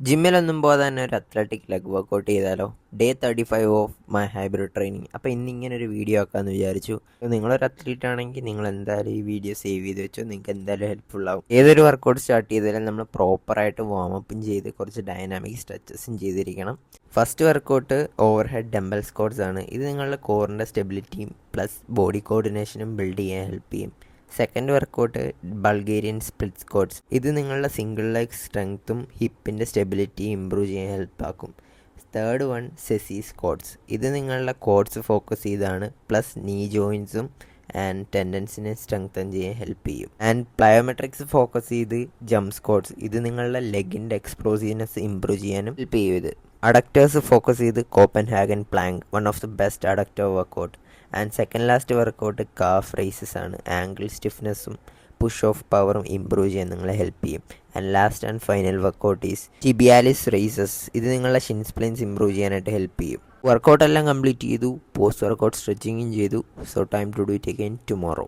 ജിമ്മിലൊന്നും പോകാതെ തന്നെ ഒരു അത്ലറ്റിക് ലെഗ് വർക്കൗട്ട് ചെയ്താലോ? Day 35 of my hybrid training. അപ്പോൾ ഇന്നിങ്ങനെ ഒരു വീഡിയോ ആക്കാമെന്ന് വിചാരിച്ചു. നിങ്ങളൊരു അത്ലീറ്റ് ആണെങ്കിൽ നിങ്ങൾ എന്തായാലും ഈ വീഡിയോ സേവ് ചെയ്ത് വെച്ചോ, നിങ്ങൾക്ക് എന്തായാലും ഹെൽപ്ഫുൾ ആവും. ഏതൊരു വർക്കൗട്ട് സ്റ്റാർട്ട് ചെയ്താലും നമ്മൾ പ്രോപ്പറായിട്ട് വാമപ്പും ചെയ്ത് കുറച്ച് ഡൈനാമിക് സ്ട്രെച്ചസും ചെയ്തിരിക്കണം. First workout overhead dumbbell squats ആണ്. ഇത് നിങ്ങളുടെ കോറിൻ്റെ സ്റ്റെബിലിറ്റിയും പ്ലസ് ബോഡി കോർഡിനേഷനും ബിൽഡ് ചെയ്യാൻ ഹെൽപ്പ് ചെയ്യും. Second workout Bulgarian split squats. ഇത് നിങ്ങളുടെ സിംഗിൾ ലെഗ് സ്ട്രെങ്ത്തും ഹിപ്പിൻ്റെ സ്റ്റെബിലിറ്റിയും ഇമ്പ്രൂവ് ചെയ്യാൻ ഹെൽപ്പാക്കും. Third one sissy squats. ഇത് നിങ്ങളുടെ കോഡ്സ് ഫോക്കസ് ചെയ്താണ്, പ്ലസ് നീ ജോയിൻസും ആൻഡ് ടെൻഡൻസിനെ സ്ട്രെങ്തൻ ചെയ്യാൻ ഹെൽപ്പ് ചെയ്യും. ആൻഡ് പ്ലയോമെട്രിക്സ് ഫോക്കസ് ചെയ്ത് ജംപ് സ്ക്വാട്സ്. ഇത് നിങ്ങളുടെ ലെഗിൻ്റെ എക്സ്പ്ലോസീവ്നെസ് ഇമ്പ്രൂവ് ചെയ്യാനും ഹെൽപ്പ് ചെയ്യും. ഇത് അഡക്റ്റേഴ്സ് ഫോക്കസ് ചെയ്ത് Copenhagen plank, one of the best adductor workout. And second last workout calf raises ആണ്. ആംഗിൾ സ്റ്റിഫ്നെസ്സും പുഷ് ഓഫ് പവറും ഇമ്പ്രൂവ് ചെയ്യാൻ നിങ്ങളെ ഹെൽപ്പ് ചെയ്യും. And last and final workout is tibialis raises. ഇത് നിങ്ങളുടെ ഷിൻ സ്പ്ലിൻസ് ഇമ്പ്രൂവ് ചെയ്യാനായിട്ട് ഹെൽപ്പ് ചെയ്യും. വർക്കൗട്ട് എല്ലാം കംപ്ലീറ്റ് ചെയ്തു, പോസ്റ്റ് വർക്കൗട്ട് സ്ട്രെച്ചിങ്ങും ചെയ്തു. So time to do it again tomorrow.